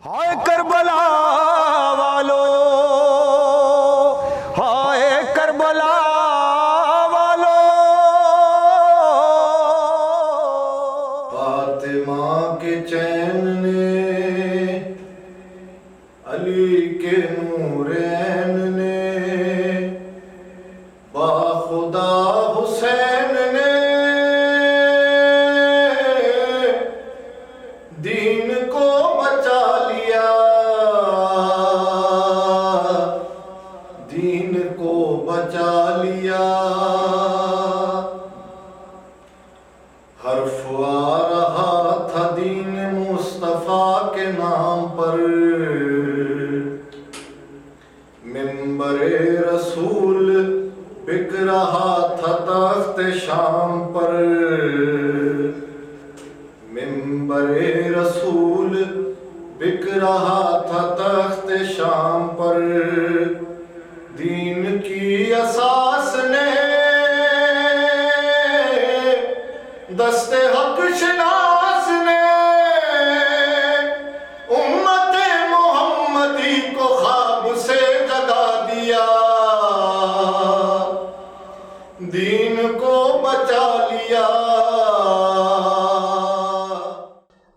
ہائے کربلا والو، ہائے کربلا والو، فاطمہ کے چین نے، علی کے نورین نے، با خدا حسین نے دین کو بچا لیا، دین کو بچا لیا۔ حرف آ رہا تھا دین مصطفیٰ کے نام پر، منبر رسول بک رہا تھا تخت شام پر، منبر رسول بک رہا تھا تخت شام پر، دین کی اساس نے دست حق شناس نے امت محمدی کو خواب سے جگا دیا، دین کو بچا لیا۔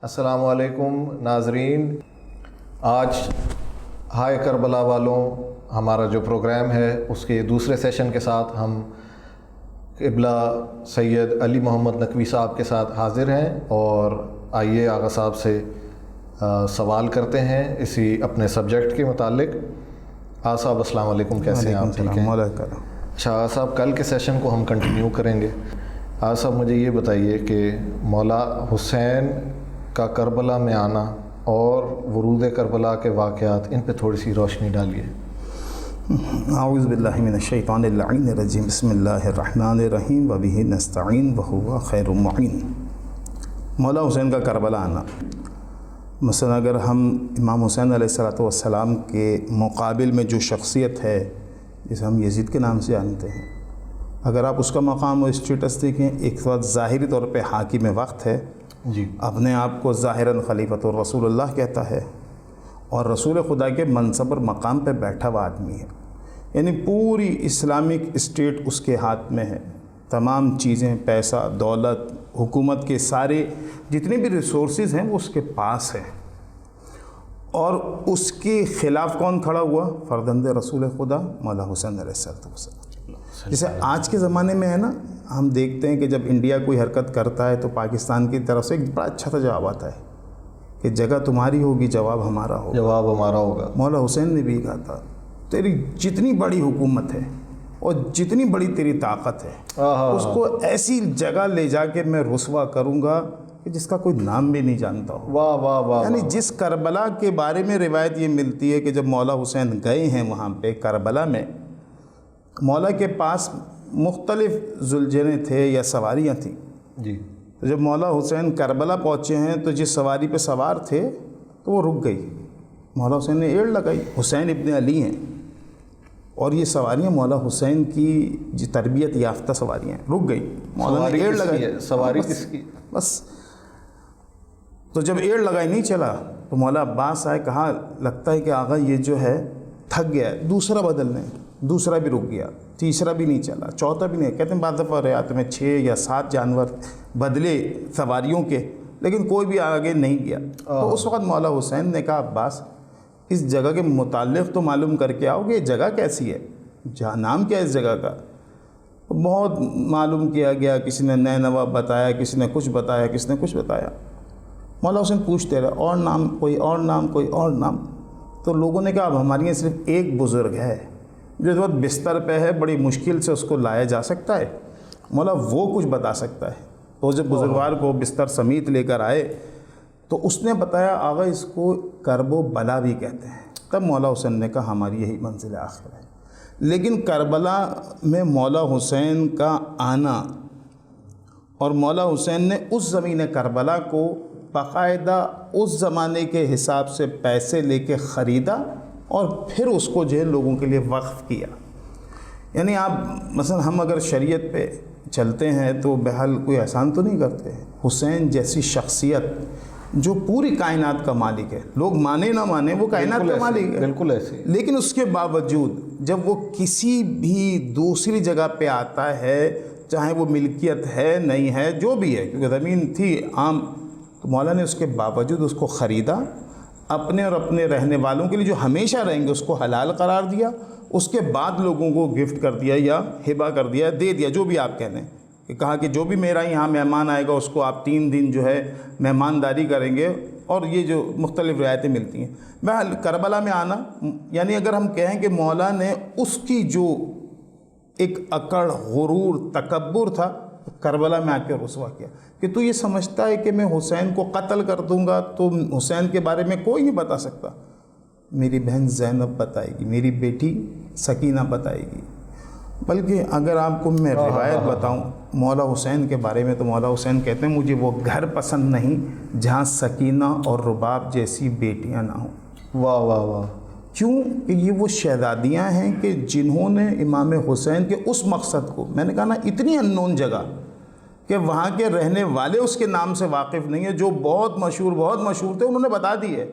السلام علیکم ناظرین، آج ہائے کربلا والوں ہمارا جو پروگرام ہے اس کے دوسرے سیشن کے ساتھ ہم قبلہ سید علی محمد نقوی صاحب کے ساتھ حاضر ہیں، اور آئیے آغا صاحب سے سوال کرتے ہیں اسی اپنے سبجیکٹ کے متعلق۔ آغا صاحب السلام علیکم، کیسے ہیں آپ؟ ٹھیک ہیں؟ اچھا آغا صاحب، کل کے سیشن کو ہم کنٹینیو کریں گے۔ آغا صاحب مجھے یہ بتائیے کہ مولا حسین کا کربلا میں آنا اور ورود کربلا کے واقعات، ان پہ تھوڑی سی روشنی ڈالیے۔ اعوذ باللہ من الشیطان اللعین الرجیم، بسم اللہ الرحمن الرحیم، وبہ نستعین وہو خیر المعین۔ مولا حسین کا کربلا آنا، مثلا اگر ہم امام حسین علیہ السلام کے مقابل میں جو شخصیت ہے جسے ہم یزید کے نام سے جانتے ہیں، اگر آپ اس کا مقام و اسٹیٹس دیکھیں، ایک وقت ظاہری طور پہ حاکم وقت ہے، جی، اپنے آپ کو ظاہراً خلیفۃ الرسول اللہ کہتا ہے، اور رسول خدا کے منصب اور مقام پہ بیٹھا ہوا آدمی ہے، یعنی پوری اسلامک اسٹیٹ اس کے ہاتھ میں ہے، تمام چیزیں، پیسہ، دولت، حکومت کے سارے جتنے بھی ریسورسز ہیں وہ اس کے پاس ہیں، اور اس کے خلاف کون کھڑا ہوا؟ فرزند رسول خدا مولا حسین علیہ السلام۔ جیسے آج کے زمانے میں ہے نا، ہم دیکھتے ہیں کہ جب انڈیا کوئی حرکت کرتا ہے تو پاکستان کی طرف سے ایک بڑا اچھا سا جواب آتا ہے کہ جگہ تمہاری ہوگی، جواب ہمارا ہوگا، جواب ہمارا ہوگا۔ مولا حسین نے بھی کہا تھا تیری جتنی بڑی حکومت ہے اور جتنی بڑی تیری طاقت ہے، اس کو ایسی جگہ لے جا کے میں رسوا کروں گا کہ جس کا کوئی نام بھی نہیں جانتا ہو۔ واہ واہ واہ، یعنی جس کربلا کے بارے میں روایت یہ ملتی ہے کہ جب مولا حسین گئے ہیں وہاں پہ کربلا میں، مولا کے پاس مختلف زلجھنے تھے یا سواریاں تھیں، جی، تو جب مولا حسین کربلا پہنچے ہیں تو جس سواری پہ سوار تھے تو وہ رک گئی، مولا حسین نے ایڑ لگائی، حسین ابن علی ہیں اور یہ سواریاں مولا حسین کی جو تربیت یافتہ سواریاں ہیں، رک گئی، مولا نے ایڑ لگائی۔ سواری کس کی؟ بس تو جب ایڑ لگائی نہیں چلا تو مولا عباس آئے، کہا لگتا ہے کہ آغا یہ جو ہے تھک گیا ہے، دوسرا بدل لیں، دوسرا بھی رک گیا، تیسرا بھی نہیں چلا، چوتھا بھی نہیں۔ کہتے ہیں بعض دفعہ روایت میں 6 یا 7 جانور بدلے سواریوں کے، لیکن کوئی بھی آگے نہیں گیا۔ تو اس وقت مولا حسین نے کہا عباس اس جگہ کے متعلق تو معلوم کر کے آؤ کہ یہ جگہ کیسی ہے، جہاں نام کیا ہے اس جگہ کا۔ بہت معلوم کیا گیا، کسی نے نینوا بتایا، کسی نے کچھ بتایا، کسی نے کچھ بتایا۔ مولا حسین پوچھتے رہے، اور نام، کوئی اور نام، کوئی اور نام۔ تو لوگوں نے کہا اب ہمارے یہاں صرف ایک بزرگ ہے جو اس وقت بستر پہ ہے، بڑی مشکل سے اس کو لایا جا سکتا ہے، مولا وہ کچھ بتا سکتا ہے۔ تو جب بزرگوار کو بستر سمیت لے کر آئے تو اس نے بتایا آغا اس کو کرب و بلا بھی کہتے ہیں۔ تب مولا حسین نے کہا ہماری یہی منزل آخر ہے۔ لیکن کربلا میں مولا حسین کا آنا اور مولا حسین نے اس زمین کربلا کو باقاعدہ اس زمانے کے حساب سے پیسے لے کے خریدا اور پھر اس کو جو ہے لوگوں کے لیے وقف کیا۔ یعنی آپ مثلا ہم اگر شریعت پہ چلتے ہیں تو بہرحال کوئی احسان تو نہیں کرتے۔ حسین جیسی شخصیت جو پوری کائنات کا مالک ہے، لوگ مانے نہ مانے وہ کائنات کا مالک ہے، بالکل ایسے، لیکن اس کے باوجود جب وہ کسی بھی دوسری جگہ پہ آتا ہے، چاہے وہ ملکیت ہے نہیں ہے جو بھی ہے، کیونکہ زمین تھی عام، تو مولا نے اس کے باوجود اس کو خریدا، اپنے اور اپنے رہنے والوں کے لیے جو ہمیشہ رہیں گے اس کو حلال قرار دیا، اس کے بعد لوگوں کو گفٹ کر دیا یا ہبہ کر دیا، دے دیا، جو بھی آپ کہہ لیں، کہ کہا کہ جو بھی میرا یہاں مہمان آئے گا اس کو آپ 3 دن جو ہے مہمانداری کریں گے، اور یہ جو مختلف رعایتیں ملتی ہیں۔ بہرحال کربلا میں آنا، یعنی اگر ہم کہیں کہ مولا نے اس کی جو ایک اکڑ، غرور، تکبر تھا، کربلا میں آ کے رسوا کیا کہ تو یہ سمجھتا ہے کہ میں حسین کو قتل کر دوں گا تو حسین کے بارے میں کوئی نہیں بتا سکتا، میری بہن زینب بتائے گی، میری بیٹی سکینہ بتائے گی۔ بلکہ اگر آپ کو میں روایت بتاؤں مولا حسین کے بارے میں، تو مولا حسین کہتے ہیں مجھے وہ گھر پسند نہیں جہاں سکینہ اور رباب جیسی بیٹیاں نہ ہوں۔ واہ واہ واہ، کیوں کہ یہ وہ شہزادیاں ہیں کہ جنہوں نے امام حسین کے اس مقصد کو، میں نے کہا نا اتنی اننون جگہ کہ وہاں کے رہنے والے اس کے نام سے واقف نہیں ہیں، جو بہت مشہور تھے انہوں نے بتا دی ہے،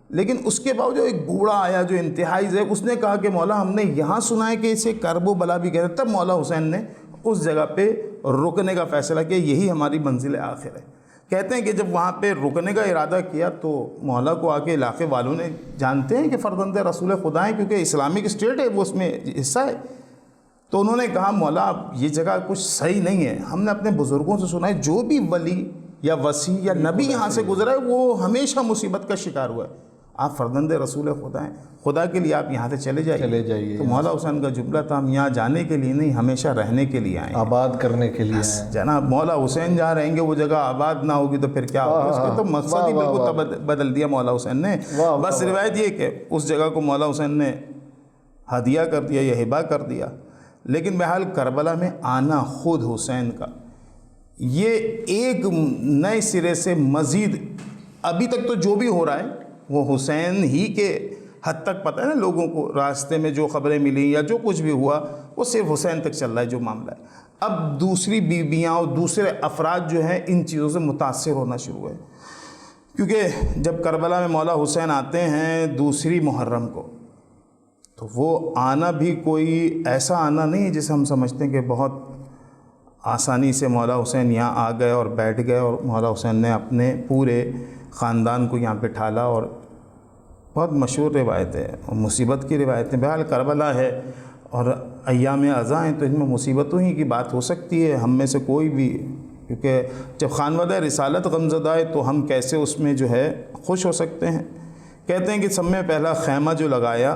لیکن اس کے باوجود ایک بوڑھا آیا جو انتہائی ضعیف، اس نے کہا کہ مولا ہم نے یہاں سنا ہے کہ اسے کرب و بلا بھی کہتے ہیں، تب مولا حسین نے اس جگہ پہ رکنے کا فیصلہ کیا، یہی ہماری منزل آخر ہے۔ کہتے ہیں کہ جب وہاں پہ رکنے کا ارادہ کیا تو مولا کو آ کے علاقے والوں نے، جانتے ہیں کہ فرزند رسول خدا ہیں کیونکہ اسلامک اسٹیٹ ہے وہ اس میں حصہ ہے، تو انہوں نے کہا مولا اب یہ جگہ کچھ صحیح نہیں ہے، ہم نے اپنے بزرگوں سے سنا ہے جو بھی ولی یا وصی یا نبی یہاں سے گزرا ہے وہ ہمیشہ مصیبت کا شکار ہوا ہے، آپ فرزند رسول خدا ہیں، خدا کے لیے آپ یہاں سے چلے جائیے۔ تو مولا حسین کا جملہ تھا ہم یہاں جانے کے لیے نہیں، ہمیشہ رہنے کے لیے آئے ہیں، آباد کرنے کے لیے ہیں۔ جناب مولا حسین جہاں رہیں گے وہ جگہ آباد نہ ہوگی تو پھر کیا ہوگا، اس کا تو مقصد ہی بالکل بدل دیا مولا حسین نے۔ بس روایت یہ کہ اس جگہ کو مولا حسین نے ہدیہ کر دیا یا ہبہ کر دیا، لیکن بہرحال کربلا میں آنا خود حسین کا یہ ایک نئے سرے سے مزید، ابھی تک تو جو بھی ہو رہا ہے وہ حسین ہی کے حد تک پتہ ہے نا لوگوں کو، راستے میں جو خبریں ملی یا جو کچھ بھی ہوا وہ صرف حسین تک چل رہا ہے جو معاملہ ہے۔ اب دوسری بیویاں اور دوسرے افراد جو ہیں ان چیزوں سے متاثر ہونا شروع ہوئے، کیونکہ جب کربلا میں مولا حسین آتے ہیں 2 محرم کو، تو وہ آنا بھی کوئی ایسا آنا نہیں ہے جسے ہم سمجھتے ہیں کہ بہت آسانی سے مولا حسین یہاں آ گئے اور بیٹھ گئے اور مولا حسین نے اپنے پورے خاندان کو یہاں پہ ٹھالا، اور بہت مشہور روایت ہے اور مصیبت کی روایتیں۔ بہرحال کربلا ہے اور ایام ازاں ہیں تو ان میں مصیبتوں ہی کی بات ہو سکتی ہے، ہم میں سے کوئی بھی، کیونکہ جب خانوادہ رسالت غمزدہ ہے تو ہم کیسے اس میں جو ہے خوش ہو سکتے ہیں۔ کہتے ہیں کہ سب میں پہلا خیمہ جو لگایا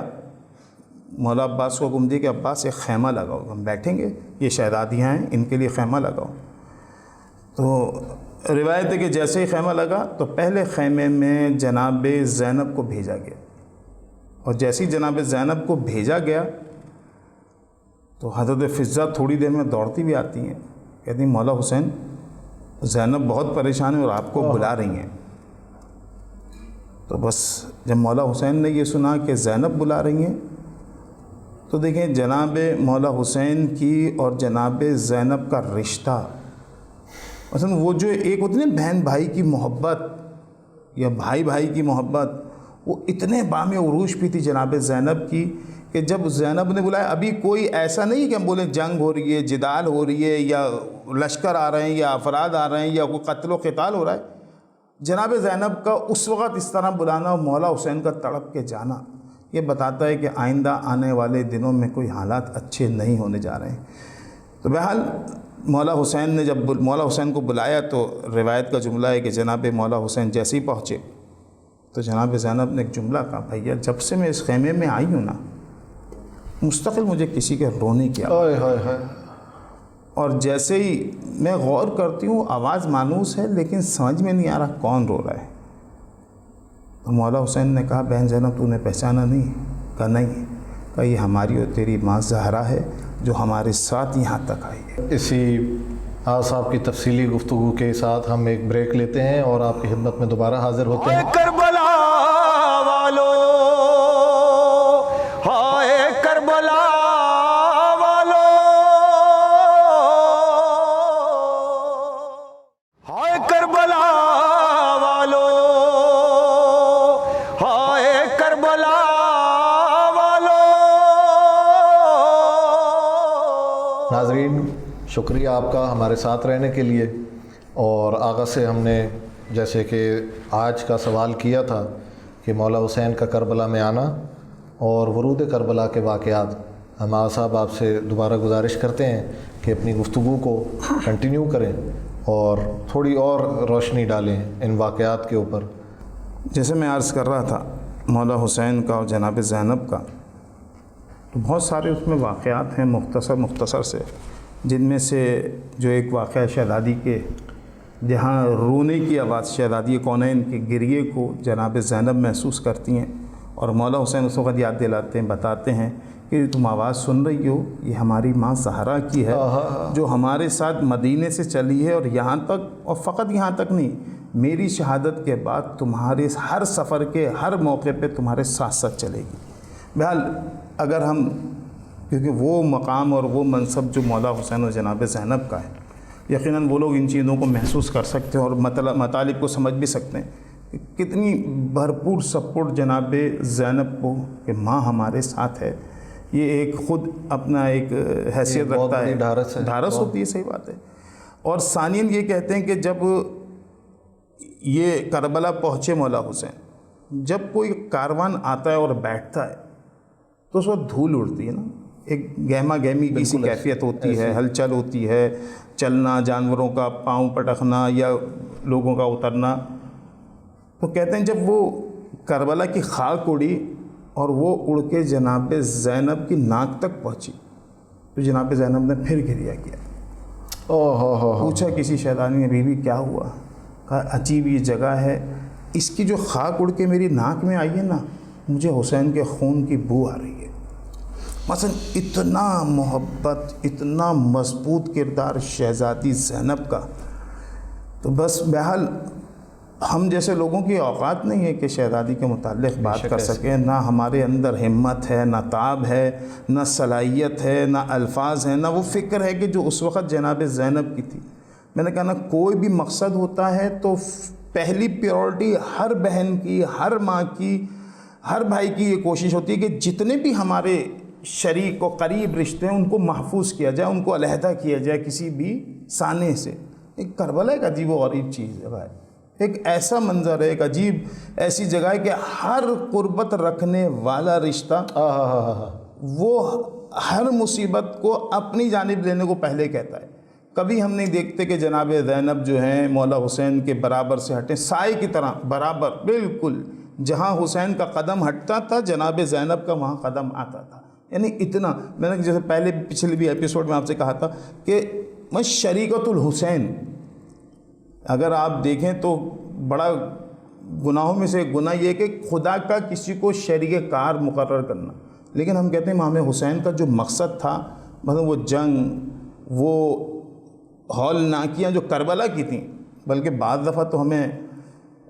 مولا عباس کو حکم دی کہ عباس ایک خیمہ لگاؤ، ہم بیٹھیں گے، یہ شہزادیاں ہیں ان کے لیے خیمہ لگاؤ۔ تو روایت ہے کہ جیسے ہی خیمہ لگا تو پہلے خیمے میں جناب زینب کو بھیجا گیا، اور جیسے ہی جناب زینب کو بھیجا گیا تو حضرت فضہ تھوڑی دیر میں دوڑتی بھی آتی ہیں، کہتی ہیں مولا حسین زینب بہت پریشان ہے اور آپ کو بلا رہی ہیں۔ تو بس جب مولا حسین نے یہ سنا کہ زینب بلا رہی ہیں تو دیکھیں جناب مولا حسین کی اور جناب زینب کا رشتہ، مثلا وہ جو ایک ہوتی ہے نا بہن بھائی کی محبت یا بھائی بھائی کی محبت، وہ اتنے بام عروج پہ تھی جناب زینب کی کہ جب زینب نے بلایا، ابھی کوئی ایسا نہیں کہ ہم بولیں جنگ ہو رہی ہے، جدال ہو رہی ہے، یا لشکر آ رہے ہیں یا افراد آ رہے ہیں یا کوئی قتل و قتال ہو رہا ہے، جناب زینب کا اس وقت اس طرح بلانا اور مولا حسین کا تڑپ کے جانا یہ بتاتا ہے کہ آئندہ آنے والے دنوں میں کوئی حالات اچھے نہیں ہونے جا رہے ہیں۔ تو بہرحال مولا حسین نے جب مولا حسین کو بلایا تو روایت کا جملہ ہے کہ جناب مولا حسین جیسے ہی پہنچے تو جناب زینب نے ایک جملہ کہا، بھیا جب سے میں اس خیمے میں آئی ہوں نا مستقل مجھے کسی کے رونے کی آواز، اور جیسے ہی میں غور کرتی ہوں آواز مانوس ہے لیکن سمجھ میں نہیں آ رہا کون رو رہا ہے۔ تو مولا حسین نے کہا بہن زینب تو نے پہچانا نہیں؟ کہا نہیں۔ کہا یہ ہماری اور تیری ماں زہرا ہے جو ہمارے ساتھ یہاں تک آئی ہے۔ اسی صاحب کی تفصیلی گفتگو کے ساتھ ہم ایک بریک لیتے ہیں اور آپ کی خدمت میں دوبارہ حاضر ہوتے ہیں۔ کربلا والو، ہائے کربلا والو، ہائے کربلا والو، کربلا والو. ناظرین شکریہ آپ کا ہمارے ساتھ رہنے کے لیے. اور آغاز سے ہم نے جیسے کہ آج کا سوال کیا تھا کہ مولا حسین کا کربلا میں آنا اور ورود کربلا کے واقعات، ہمارا صاحب آپ سے دوبارہ گزارش کرتے ہیں کہ اپنی گفتگو کو کنٹینیو کریں اور تھوڑی اور روشنی ڈالیں ان واقعات کے اوپر. جیسے میں عرض کر رہا تھا مولا حسین کا اور جناب زینب کا، تو بہت سارے اس میں واقعات ہیں مختصر سے، جن میں سے جو ایک واقعہ شہزادی کے، جہاں رونے کی آواز شہزادی کونین کے گریے کو جناب زینب محسوس کرتی ہیں اور مولا حسین اس وقت یاد دلاتے ہیں، بتاتے ہیں کہ تم آواز سن رہی ہو، یہ ہماری ماں زہرا کی ہے جو ہمارے ساتھ مدینے سے چلی ہے اور یہاں تک، اور فقط یہاں تک نہیں، میری شہادت کے بعد تمہارے ہر سفر کے ہر موقع پہ تمہارے ساتھ ساتھ چلے گی. بہرحال اگر ہم، کیونکہ وہ مقام اور وہ منصب جو مولا حسین اور جناب زینب کا ہے، یقیناً وہ لوگ ان چیزوں کو محسوس کر سکتے ہیں اور مطالب کو سمجھ بھی سکتے ہیں کہ کتنی بھرپور سپورٹ جناب زینب کو کہ ماں ہمارے ساتھ ہے. یہ ایک خود اپنا ایک حیثیت رکھتا ہے، ڈھارس ہوتی ہے. صحیح بات ہے. اور ثانیاً یہ کہتے ہیں کہ جب یہ کربلا پہنچے مولا حسین، جب کوئی کاروان آتا ہے اور بیٹھتا ہے تو اس وقت دھول اڑتی ہے نا، ایک گہما گہمی کی سی کیفیت ہوتی ہے، ہلچل ہوتی ہے، چلنا، جانوروں کا پاؤں پٹکنا یا لوگوں کا اترنا. تو کہتے ہیں جب وہ کربلا کی خاک اڑی اور وہ اڑ کے جناب زینب کی ناک تک پہنچی تو جناب زینب نے پھر گریہ کیا. پوچھا کسی شہزادی نے، بی بی کیا ہوا؟ کہا عجیب یہ جگہ ہے، اس کی جو خاک اڑ کے میری ناک میں آئی ہے نا، مجھے حسین کے خون کی بو آ رہی ہے. مثلا اتنا محبت، اتنا مضبوط کردار شہزادی زینب کا. تو بس بہرحال ہم جیسے لوگوں کی اوقات نہیں ہے کہ شہزادی کے متعلق بات کر سکیں، نہ ہمارے اندر ہمت ہے، نہ تاب ہے، نہ صلاحیت ہے، نہ الفاظ ہیں، نہ وہ فکر ہے کہ جو اس وقت جناب زینب کی تھی. میں نے کہا نا، کوئی بھی مقصد ہوتا ہے تو پہلی پیورٹی ہر بہن کی، ہر ماں کی، ہر بھائی کی یہ کوشش ہوتی ہے کہ جتنے بھی ہمارے شریک و قریب رشتے ہیں ان کو محفوظ کیا جائے، ان کو علیحدہ کیا جائے کسی بھی سانے سے. ایک کربلا ایک عجیب و غریب چیز ہے بھائی، ایک ایسا منظر ہے، ایک عجیب ایسی جگہ ہے کہ ہر قربت رکھنے والا رشتہ وہ ہر مصیبت کو اپنی جانب لینے کو پہلے کہتا ہے. کبھی ہم نہیں دیکھتے کہ جناب زینب جو ہیں مولا حسین کے برابر سے ہٹیں، سائے کی طرح برابر بالکل. جہاں حسین کا قدم ہٹتا تھا جناب زینب کا وہاں قدم آتا تھا. یعنی اتنا، میں نے جیسے پہلے پچھلے بھی ایپیسوڈ میں آپ سے کہا تھا کہ میں شریکت الحسین، اگر آپ دیکھیں تو بڑا گناہوں میں سے گناہ یہ ہے کہ خدا کا کسی کو شریک کار مقرر کرنا. لیکن ہم کہتے ہیں امام حسین کا جو مقصد تھا، مثلا وہ جنگ، وہ ہولناکیاں جو کربلا کی تھیں، بلکہ بعض دفعہ تو ہمیں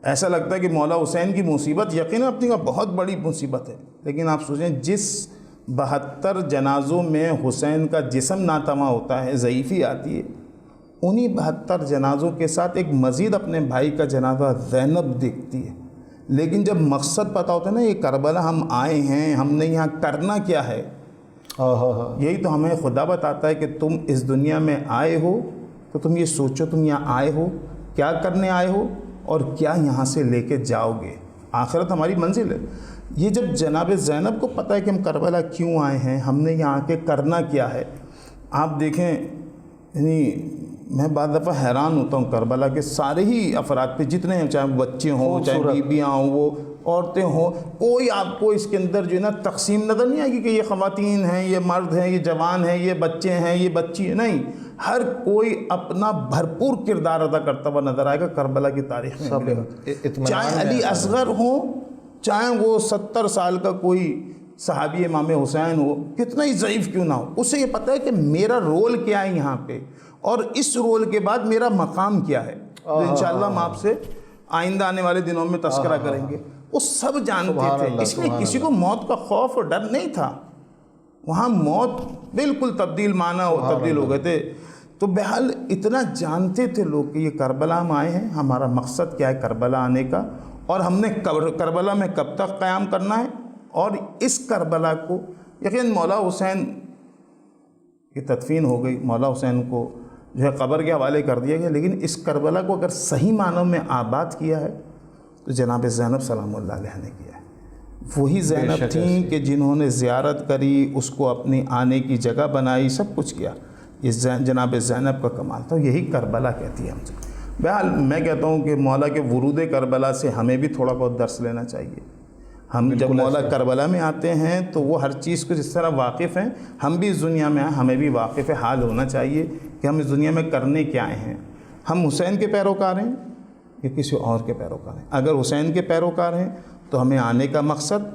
ایسا لگتا ہے کہ مولا حسین کی مصیبت یقیناً اپنی کا بہت بڑی مصیبت ہے، لیکن آپ سوچیں جس 72 جنازوں میں حسین کا جسم ناتواں ہوتا ہے، ضعیفی آتی ہے، انہی 72 جنازوں کے ساتھ ایک مزید اپنے بھائی کا جنازہ زینب دیکھتی ہے. لیکن جب مقصد پتہ ہوتا ہے نا، یہ کربلا ہم آئے ہیں، ہم نے یہاں کرنا کیا ہے، یہی تو ہمیں خدا بتاتا ہے کہ تم اس دنیا میں آئے ہو تو تم یہ سوچو تم یہاں آئے ہو، کیا کرنے آئے ہو اور کیا یہاں سے لے کے جاؤ گے. آخرت ہماری منزل ہے. یہ جب جناب زینب کو پتہ ہے کہ ہم کربلا کیوں آئے ہیں، ہم نے یہاں آ کے کرنا کیا ہے، آپ دیکھیں، یعنی میں بعض دفعہ حیران ہوتا ہوں کربلا کے سارے ہی افراد پہ، جتنے ہیں، چاہے بچے ہوں، چاہے بیویاں ہوں، وہ عورتیں ہوں، کوئی آپ کو اس کے اندر جو ہے نا تقسیم نظر نہیں آئے گی کہ یہ خواتین ہیں، یہ مرد ہیں، یہ جوان ہیں، یہ بچے ہیں، یہ بچی ہیں. نہیں، ہر کوئی اپنا بھرپور کردار ادا کرتا ہوا نظر آئے گا کربلا کی تاریخ میں. چاہے علی اصغر ہوں، چاہے وہ 70 سال کا کوئی صحابی امام حسین ہو، کتنا ہی ضعیف کیوں نہ ہو، اسے یہ پتہ ہے کہ میرا رول کیا ہے یہاں پہ اور اس رول کے بعد میرا مقام کیا ہے. تو انشاءاللہ ہم آپ سے آئندہ آنے والے دنوں میں تذکرہ کریں گے. وہ سب جانتے تھے، اس لیے کسی کو موت کا خوف اور ڈر نہیں تھا. وہاں موت بالکل تبدیل ہو گئے تھے. تو بہرحال اتنا جانتے تھے لوگ کہ یہ کربلا ہم آئے ہیں، ہمارا مقصد کیا ہے کربلا آنے کا، اور ہم نے کربلا میں کب تک قیام کرنا ہے اور اس کربلا کو یقین مولا حسین کی تدفین ہو گئی، مولا حسین کو جو ہے قبر کے حوالے کر دیا گیا، لیکن اس کربلا کو اگر صحیح معنوں میں آباد کیا ہے تو جناب زینب سلام اللہ علیہ نے کیا ہے۔ وہی زینب تھیں کہ جنہوں نے زیارت کری، اس کو اپنی آنے کی جگہ بنائی، سب کچھ کیا۔ یہ جناب زینب کا کمال تھا، یہی کربلا کہتی ہے ہم سے۔ بہرحال میں کہتا ہوں کہ مولا کے ورود کربلا سے ہمیں بھی تھوڑا بہت درس لینا چاہیے۔ ہم جب مولا کربلا میں آتے ہیں تو وہ ہر چیز کو جس طرح واقف ہیں، ہم بھی اس دنیا میں آئیں، ہمیں بھی واقف حال ہونا چاہیے کہ ہم اس دنیا میں کرنے کیا آئے ہیں۔ ہم حسین کے پیروکار ہیں یا کسی اور کے پیروکار ہیں؟ اگر حسین کے پیروکار ہیں تو ہمیں آنے کا مقصد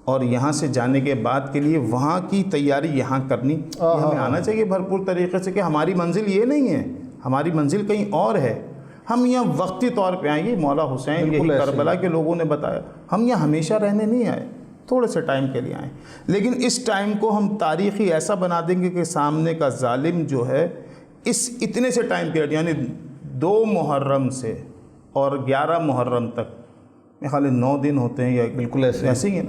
اور یہاں سے جانے کے بعد کے لیے وہاں کی تیاری یہاں کرنی، یہ ہمیں آنا چاہیے بھرپور طریقے سے کہ ہماری منزل یہ نہیں ہے، ہماری منزل کہیں اور ہے۔ ہم یہاں وقتی طور پہ آئیں گے، مولا حسین یہی کربلا کے لوگوں نے بتایا، ہم یہاں ہمیشہ رہنے نہیں آئے، تھوڑے سے ٹائم کے لیے آئیں، لیکن اس ٹائم کو ہم تاریخی ایسا بنا دیں گے کہ سامنے کا ظالم جو ہے اس اتنے سے ٹائم پیریڈ یعنی 2 محرم سے اور 11 محرم تک، میرے خیال 9 دن ہوتے ہیں یا بالکل ایسے ہی ہے۔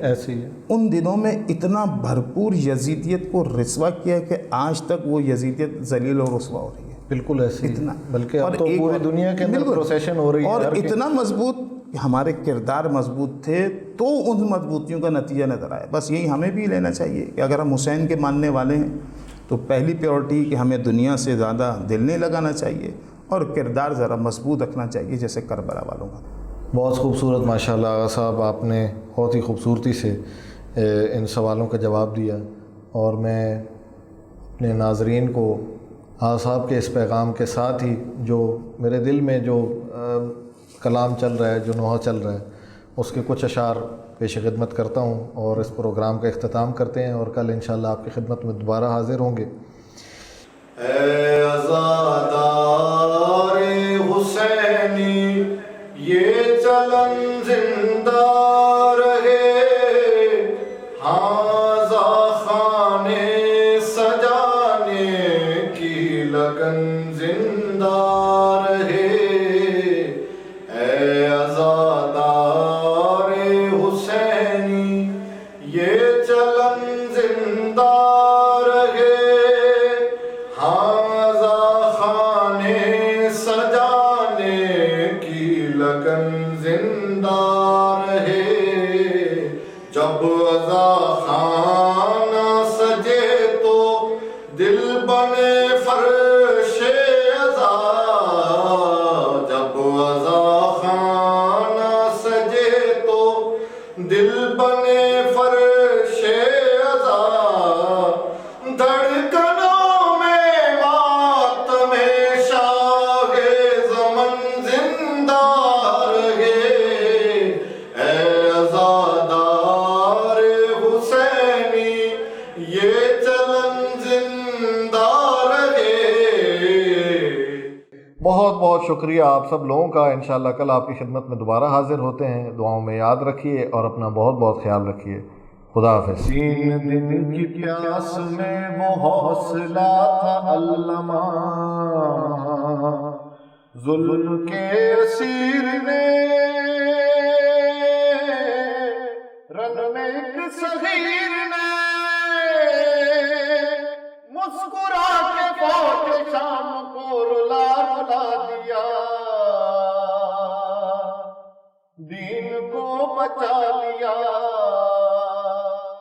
ان دنوں میں اتنا بھرپور یزیدیت کو رسوا کیا کہ آج تک وہ یزیدیت ذلیل اور رسوا ہو رہی ہے۔ بالکل ایسے اتنا، بلکہ اب تو پوری دنیا کے اندر پروسیشن ہو رہی ہے، اور اتنا مضبوط کہ ہمارے کردار مضبوط تھے تو ان مضبوطیوں کا نتیجہ نظر آیا۔ بس یہی ہمیں بھی لینا چاہیے کہ اگر ہم حسین کے ماننے والے ہیں تو پہلی پیورٹی کہ ہمیں دنیا سے زیادہ دل نہیں لگانا چاہیے اور کردار ذرا مضبوط رکھنا چاہیے جیسے کربلا والوں کا۔ بہت خوبصورت ماشاءاللہ آغا صاحب، آپ نے بہت ہی خوبصورتی سے ان سوالوں کا جواب دیا، اور میں اپنے ناظرین کو آغا صاحب کے اس پیغام کے ساتھ ہی جو میرے دل میں جو کلام چل رہا ہے، جو نوحہ چل رہا ہے، اس کے کچھ اشعار پیش خدمت کرتا ہوں اور اس پروگرام کا اختتام کرتے ہیں، اور کل انشاءاللہ آپ کی خدمت میں دوبارہ حاضر ہوں گے۔ اے عزادار حسینی یہ چلن زندہ رہے، ہاذا خانے سجانے کی لگن زندہ رہے۔ اے عزادار حسینی یہ چلن زندہ رہے، ہاذا خانے سجانے کی لگن زندہ رہے۔ جب عزا خانہ سجے تو دل بنے فرش عزا، جب عزا خانہ سجے تو دل بنے فرش عزا، دھڑکنوں میں ماتم شاہ زمن زندہ رہے۔ اے عزادار حسینی یہ چلن زندہ رہے۔ بہت بہت شکریہ آپ سب لوگوں کا۔ انشاءاللہ کل آپ کی خدمت میں دوبارہ حاضر ہوتے ہیں۔ دعاؤں میں یاد رکھیے اور اپنا بہت بہت خیال رکھیے۔ خدا حافظ۔ تین دن کی پیاس میں وہ حوصلہ تھا علامہ، ظلم کے اسیر نے رن میں ایک صغیر نے مسکرا کے فوج شام کو رلا رلا دیا، دین کو بچا لیا۔